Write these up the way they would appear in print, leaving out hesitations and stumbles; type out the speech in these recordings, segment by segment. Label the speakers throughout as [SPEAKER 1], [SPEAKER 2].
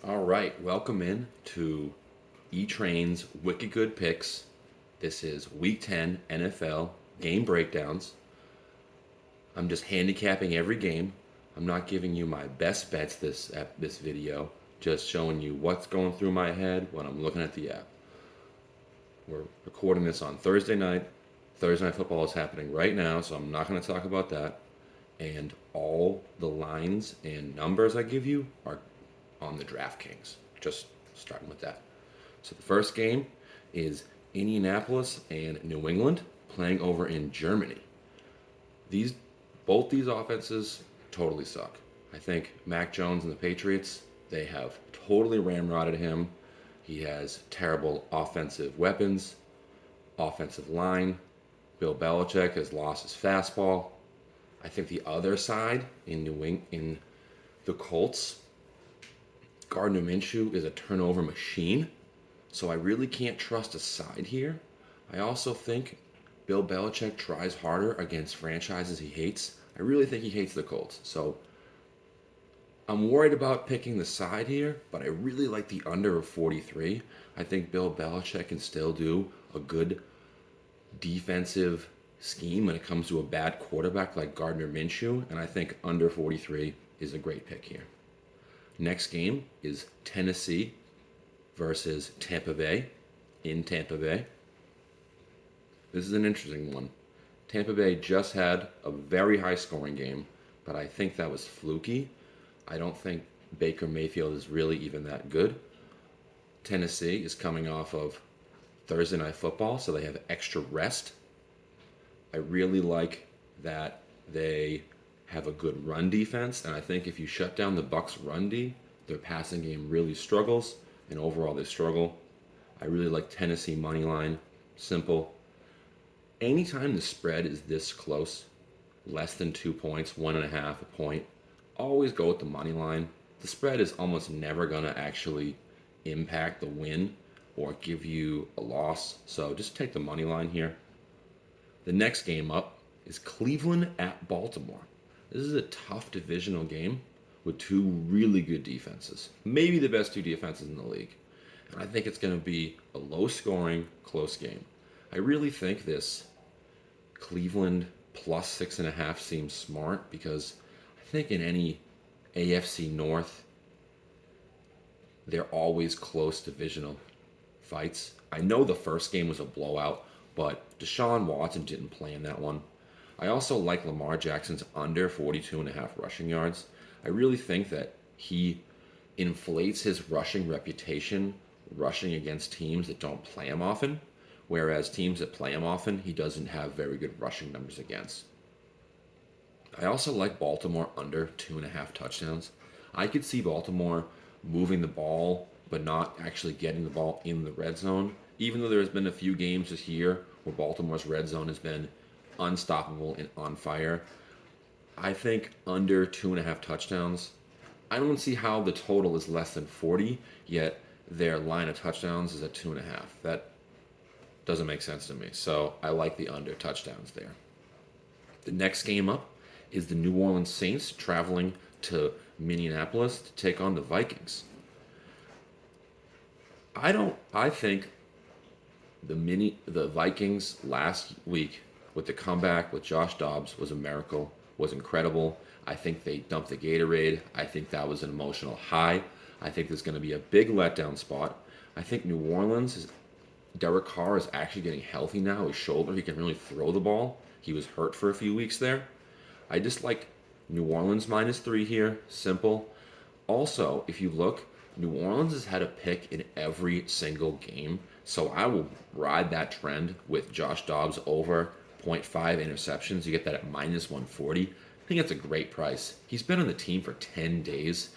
[SPEAKER 1] All right, welcome in to E-Train's Wicked Good Picks. This is Week 10 NFL game breakdowns. I'm just handicapping every game. I'm not giving you my best bets this video, just showing you what's going through my head when I'm looking at the app. We're recording this on Thursday night. Thursday Night Football is happening right now, so I'm not going to talk about that. And all the lines and numbers I give you are on the DraftKings. Just starting with that. So the first game is Indianapolis and New England playing over in Germany. These both these offenses totally suck. I think Mac Jones and the Patriots, they have totally ramrodded him. He has terrible offensive weapons, offensive line. Bill Belichick has lost his fastball. I think the other side in the Colts, Gardner Minshew is a turnover machine, so I really can't trust a side here. I also think Bill Belichick tries harder against franchises he hates. I really think he hates the Colts, so I'm worried about picking the side here, but I really like the under of 43. I think Bill Belichick can still do a good defensive scheme when it comes to a bad quarterback like Gardner Minshew, and I think under 43 is a great pick here. Next game is Tennessee versus Tampa Bay in Tampa Bay. This is an interesting one. Tampa Bay just had a very high scoring game, but I think that was fluky. I don't think Baker Mayfield is really even that good. Tennessee is coming off of Thursday Night Football, so they have extra rest. I really like that they have a good run defense, and I think if you shut down the Bucs' run D, their passing game really struggles, and overall they struggle. I really like Tennessee money line. Simple. Anytime the spread is this close, less than 2 points, 1.5 a point, always go with the money line. The spread is almost never going to actually impact the win or give you a loss, so just take the money line here. The next game up is Cleveland at Baltimore. This is a tough divisional game with two really good defenses. Maybe the best two defenses in the league. And I think it's going to be a low-scoring, close game. I really think this Cleveland plus 6.5 seems smart because I think in any AFC North, they're always close divisional fights. I know the first game was a blowout, but Deshaun Watson didn't play in that one. I also like Lamar Jackson's under 42.5 rushing yards. I really think that he inflates his rushing reputation rushing against teams that don't play him often, whereas teams that play him often, he doesn't have very good rushing numbers against. I also like Baltimore under 2.5 touchdowns. I could see Baltimore moving the ball, but not actually getting the ball in the red zone, even though there's been a few games this year where Baltimore's red zone has been unstoppable and on fire. I think under 2.5 touchdowns. I don't see how the total is less than 40, yet their line of touchdowns is at 2.5. That doesn't make sense to me. So I like the under touchdowns there. The next game up is the New Orleans Saints traveling to Minneapolis to take on the Vikings. I think the Vikings last week with the comeback with Josh Dobbs was a miracle, was incredible. I think they dumped the Gatorade. I think that was an emotional high. I think there's going to be a big letdown spot. I think New Orleans, Derek Carr is actually getting healthy now. His shoulder, he can really throw the ball. He was hurt for a few weeks there. I just like New Orleans -3 here. Simple. Also, if you look, New Orleans has had a pick in every single game. So I will ride that trend with Josh Dobbs over 0.5 interceptions. You get that at -140. I think that's a great price. He's been on the team for 10 days.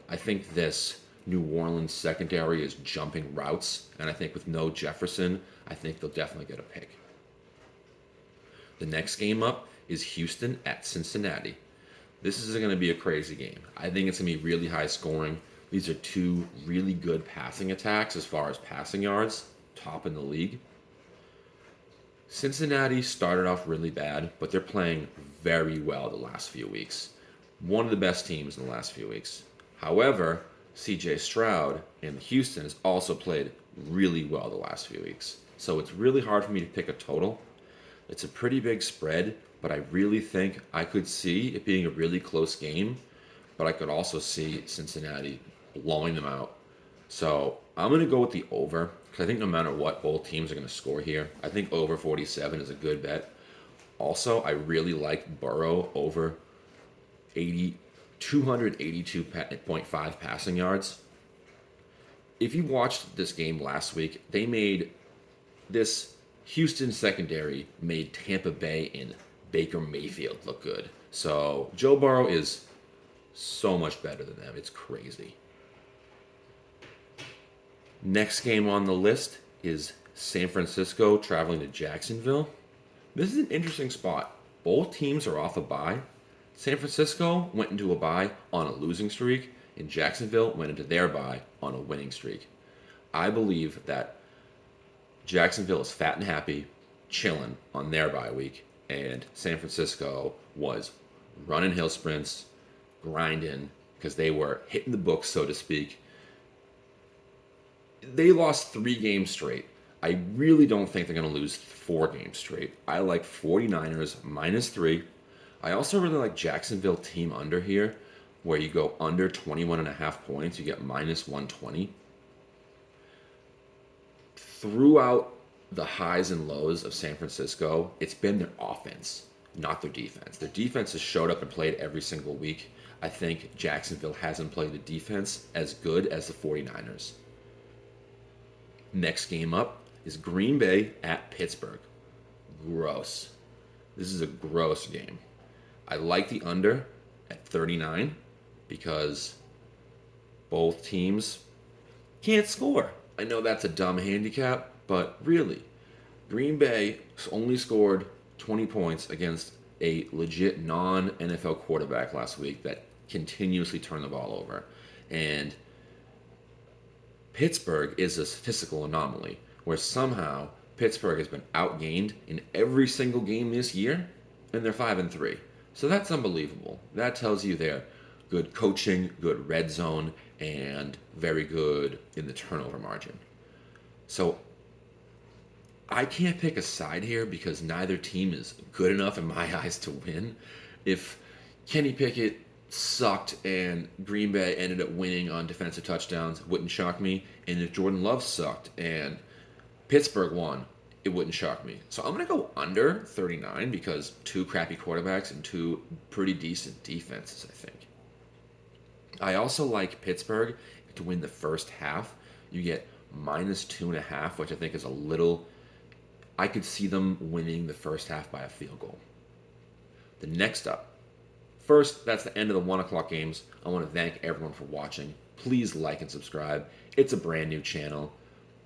[SPEAKER 1] I think this New Orleans secondary is jumping routes. And I think with no Jefferson, I think they'll definitely get a pick. The next game up is Houston at Cincinnati. This is going to be a crazy game. I think it's going to be really high scoring. These are two really good passing attacks as far as passing yards, top in the league. Cincinnati started off really bad, but they're playing very well the last few weeks. One of the best teams in the last few weeks. However, CJ Stroud in Houston has also played really well the last few weeks. So it's really hard for me to pick a total. It's a pretty big spread, but I really think I could see it being a really close game, but I could also see Cincinnati blowing them out. So I'm going to go with the over because I think no matter what, both teams are going to score here. I think over 47 is a good bet. Also, I really like Burrow over 80, 282.5 passing yards. If you watched this game last week, they made this Houston secondary made Tampa Bay and Baker Mayfield look good. So Joe Burrow is so much better than them. It's crazy. Next game on the list is San Francisco traveling to Jacksonville. This is an interesting spot. Both teams are off a bye. San Francisco went into a bye on a losing streak, and Jacksonville went into their bye on a winning streak. I believe that Jacksonville is fat and happy, chilling on their bye week, and San Francisco was running hill sprints, grinding, because they were hitting the books, so to speak. They lost 3 games straight. I really don't think they're going to lose 4 games straight. I like 49ers -3. I also really like Jacksonville team under here, where you go under 21.5 points, you get -120. Throughout the highs and lows of San Francisco, it's been their offense, not their defense. Their defense has showed up and played every single week. I think Jacksonville hasn't played the defense as good as the 49ers. Next game up is Green Bay at Pittsburgh. Gross. This is a gross game. I like the under at 39 because both teams can't score. I know that's a dumb handicap, but really, Green Bay only scored 20 points against a legit non-NFL quarterback last week that continuously turned the ball over. And Pittsburgh is a statistical anomaly where somehow Pittsburgh has been outgained in every single game this year, and they're 5-3. So that's unbelievable. That tells you they're good coaching, good red zone, and very good in the turnover margin. So I can't pick a side here because neither team is good enough in my eyes to win. If Kenny Pickett sucked and Green Bay ended up winning on defensive touchdowns, wouldn't shock me. And if Jordan Love sucked and Pittsburgh won, it wouldn't shock me. So I'm going to go under 39 because 2 crappy quarterbacks and 2 pretty decent defenses, I think. I also like Pittsburgh to win the first half. You get -2.5, which I think is a little... I could see them winning the first half by a field goal. The next up. First, that's the end of the 1 o'clock games. I want to thank everyone for watching. Please like and subscribe. It's a brand new channel.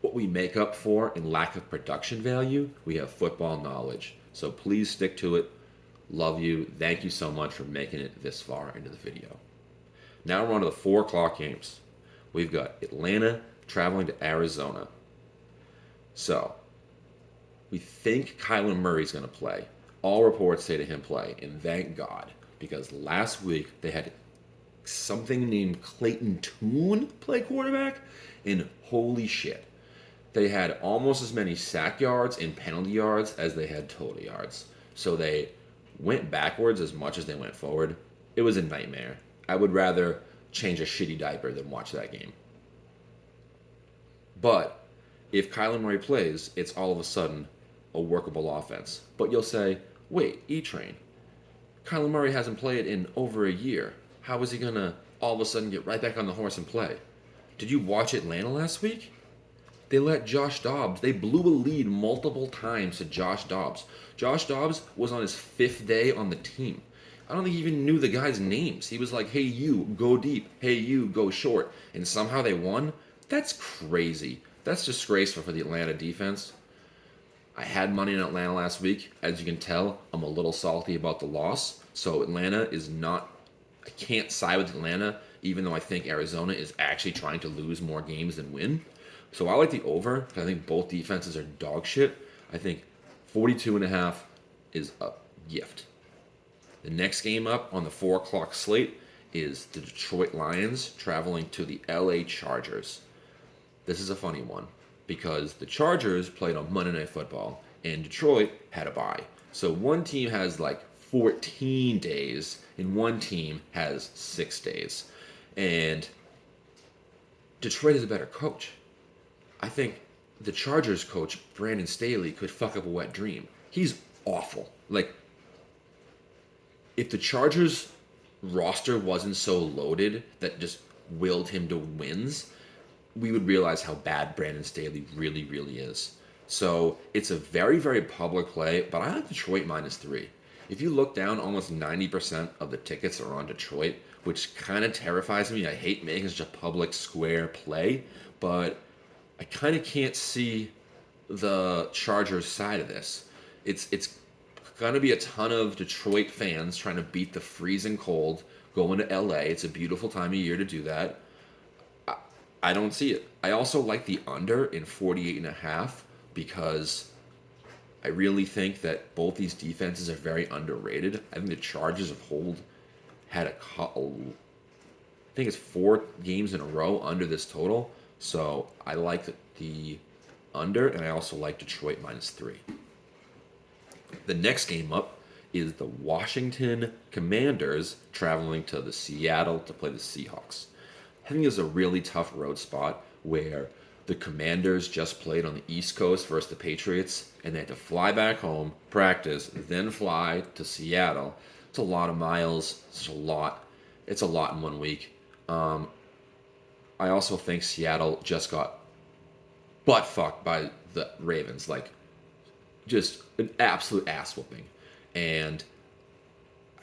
[SPEAKER 1] What we make up for in lack of production value, we have football knowledge. So please stick to it. Love you. Thank you so much for making it this far into the video. Now we're on to the 4 o'clock games. We've got Atlanta traveling to Arizona. So, we think Kyler Murray's going to play. All reports say to him play, and thank God. Because last week they had something named Clayton Tune play quarterback, and holy shit. They had almost as many sack yards and penalty yards as they had total yards. So they went backwards as much as they went forward. It was a nightmare. I would rather change a shitty diaper than watch that game. But if Kyler Murray plays, it's all of a sudden a workable offense. But you'll say, wait, E-Train, Kyler Murray hasn't played in over a year. How is he going to all of a sudden get right back on the horse and play? Did you watch Atlanta last week? They let Josh Dobbs, they blew a lead multiple times to Josh Dobbs. Josh Dobbs was on his 5th day on the team. I don't think he even knew the guys' names. He was like, hey, you, go deep. Hey, you, go short. And somehow they won? That's crazy. That's disgraceful for the Atlanta defense. I had money in Atlanta last week. As you can tell, I'm a little salty about the loss. So Atlanta is not... I can't side with Atlanta, even though I think Arizona is actually trying to lose more games than win. So I like the over, because I think both defenses are dog shit. I think 42.5 is a gift. The next game up on the 4 o'clock slate is the Detroit Lions traveling to the LA Chargers. This is a funny one because the Chargers played on Monday Night Football and Detroit had a bye. So one team has like 14 days and one team has 6 days. And Detroit is a better coach. I think the Chargers coach, Brandon Staley, could fuck up a wet dream. He's awful. Like, if the Chargers roster wasn't so loaded that just willed him to wins, we would realize how bad Brandon Staley really, really is. So it's a very, very public play, but I like Detroit -3. If you look down, almost 90% of the tickets are on Detroit, which kind of terrifies me. I hate making such a public square play, but I kind of can't see the Chargers side of this. It's going to be a ton of Detroit fans trying to beat the freezing cold, going to LA. It's a beautiful time of year to do that. I don't see it. I also like the under in 48.5 because I really think that both these defenses are very underrated. I think the Chargers of old had a couple, I think it's 4 games in a row under this total. So I like the under, and I also like Detroit -3. The next game up is the Washington Commanders traveling to the Seattle to play the Seahawks. I think it's a really tough road spot where the Commanders just played on the East Coast versus the Patriots, and they had to fly back home, practice, then fly to Seattle. It's a lot of miles. It's a lot. It's a lot in 1 week. I also think Seattle just got butt fucked by the Ravens, like just an absolute ass whooping, and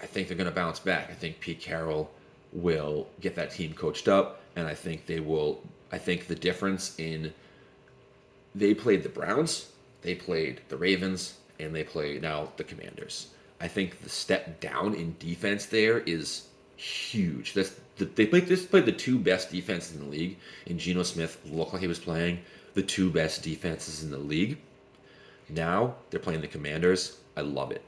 [SPEAKER 1] I think they're going to bounce back. I think Pete Carroll will get that team coached up, and I think they will. I think the difference in they played the Browns, they played the Ravens, and they play now the Commanders. I think the step down in defense there is huge. They played the 2 best defenses in the league, and Geno Smith looked like he was playing the 2 best defenses in the league. Now they're playing the Commanders. I love it.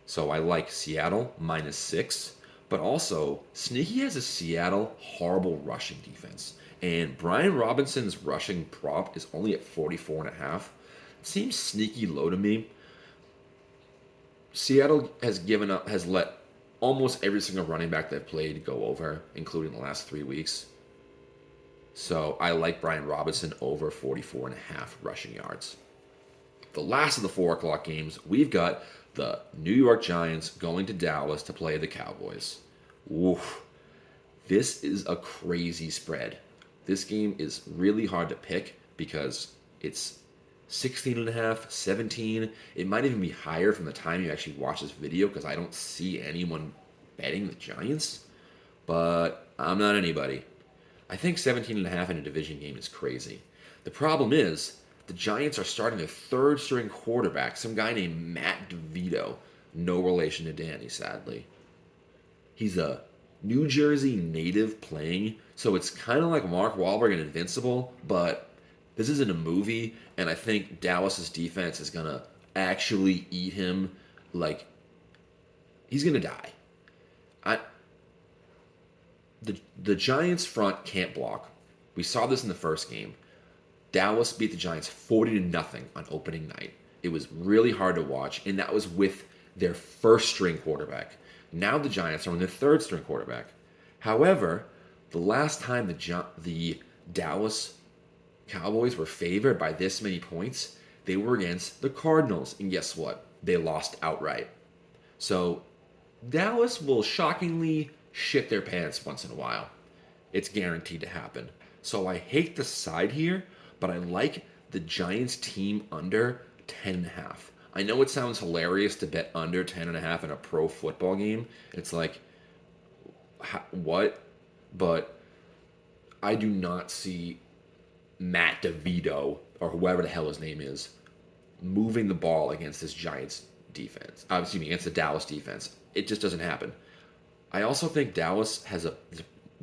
[SPEAKER 1] So I like Seattle -6, but also Sneaky has a Seattle horrible rushing defense. And Brian Robinson's rushing prop is only at 44.5. It seems sneaky low to me. Seattle has let almost every single running back they've played go over, including the last 3 weeks. So I like Brian Robinson over 44.5 rushing yards. The last of the 4 o'clock games, we've got the New York Giants going to Dallas to play the Cowboys. Woof. This is a crazy spread. This game is really hard to pick because it's 16.5, 17. It might even be higher from the time you actually watch this video because I don't see anyone betting the Giants. But I'm not anybody. I think 17.5 in a division game is crazy. The problem is the Giants are starting their 3rd string quarterback, some guy named Matt DeVito. No relation to Danny, sadly. He's a New Jersey native playing, so it's kind of like Mark Wahlberg in Invincible, but this isn't a movie, and I think Dallas's defense is going to actually eat him. Like, he's going to die. The Giants front can't block. We saw this in the first game. Dallas beat the Giants 40-0 on opening night. It was really hard to watch, and that was with their 1st string quarterback. Now the Giants are on their 3rd string quarterback. However, the last time the Dallas Cowboys were favored by this many points, they were against the Cardinals. And guess what? They lost outright. So Dallas will shockingly shit their pants once in a while. It's guaranteed to happen. So I hate the side here, but I like the Giants team under 10.5. I know it sounds hilarious to bet under 10.5 in a pro football game. It's like, what? But I do not see Matt DeVito, or whoever the hell his name is, moving the ball against this Giants defense. Against the Dallas defense. It just doesn't happen. I also think Dallas has a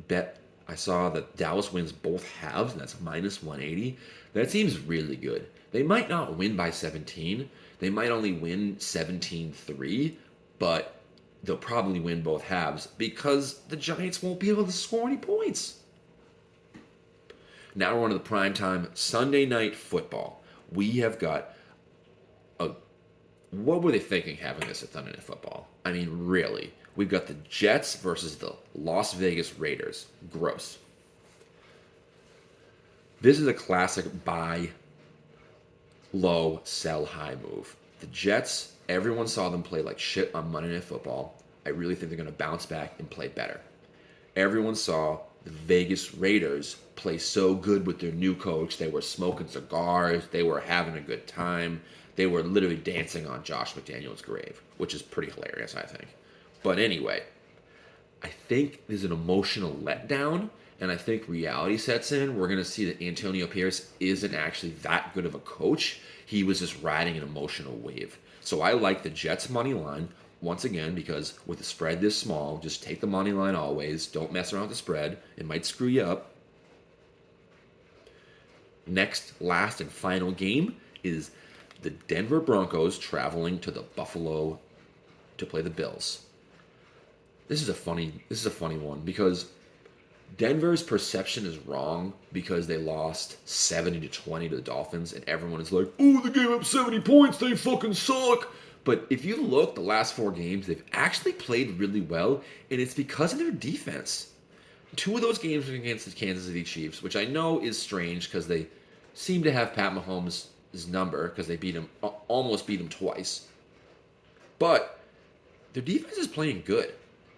[SPEAKER 1] bet. I saw that Dallas wins both halves, and that's -180. That seems really good. They might not win by 17. They might only win 17-3, but they'll probably win both halves because the Giants won't be able to score any points. Now we're on to the primetime Sunday night football. We have got a. What were they thinking having this at Sunday Night Football? I mean, really. We've got the Jets versus the Las Vegas Raiders. Gross. This is a classic buy low, sell high move. The Jets, everyone saw them play like shit on Monday Night Football. I really think they're going to bounce back and play better. Everyone saw the Vegas Raiders play so good with their new coach. They were smoking cigars. They were having a good time. They were literally dancing on Josh McDaniels' grave, which is pretty hilarious, I think. But anyway, I think there's an emotional letdown, and I think reality sets in. We're going to see that Antonio Pierce isn't actually that good of a coach. He was just riding an emotional wave. So I like the Jets money line, once again, because with the spread this small, just take the money line always. Don't mess around with the spread. It might screw you up. Next, last, and final game is the Denver Broncos traveling to the Buffalo to play the Bills. This is a funny one because Denver's perception is wrong because they lost 70-20 to the Dolphins, and everyone is like, "Oh, they gave up 70 points. They fucking suck." But if you look, the last 4 games, they've actually played really well, and it's because of their defense. 2 of those games were against the Kansas City Chiefs, which I know is strange because they seem to have Pat Mahomes' number because they almost beat him twice. But their defense is playing good,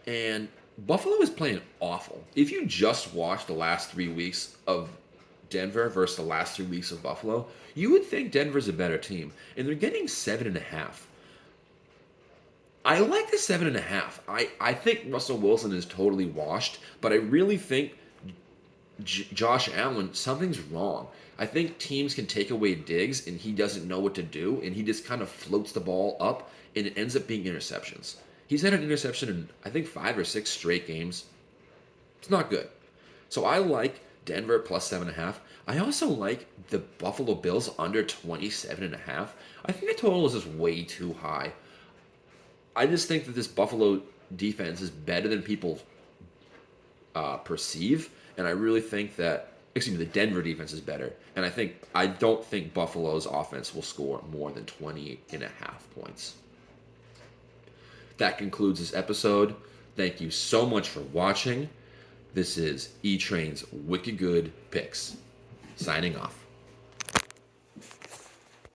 [SPEAKER 1] and Buffalo is playing awful. If you just watch the last 3 weeks of Denver versus the last 3 weeks of Buffalo, you would think Denver's a better team, and they're getting 7.5. I like the 7.5. I think Russell Wilson is totally washed, but I really think Josh Allen, something's wrong. I think teams can take away Diggs, and he doesn't know what to do, and he just kind of floats the ball up, and it ends up being interceptions. He's had an interception in, I think, 5 or 6 straight games. It's not good. So I like Denver plus 7.5. I also like the Buffalo Bills under 27.5. I think the total is just way too high. I just think that this Buffalo defense is better than people perceive, and I really think that, the Denver defense is better, and I don't think Buffalo's offense will score more than 20.5 points. That concludes this episode. Thank you so much for watching. This is E-Train's Wicked Good Picks. Signing off.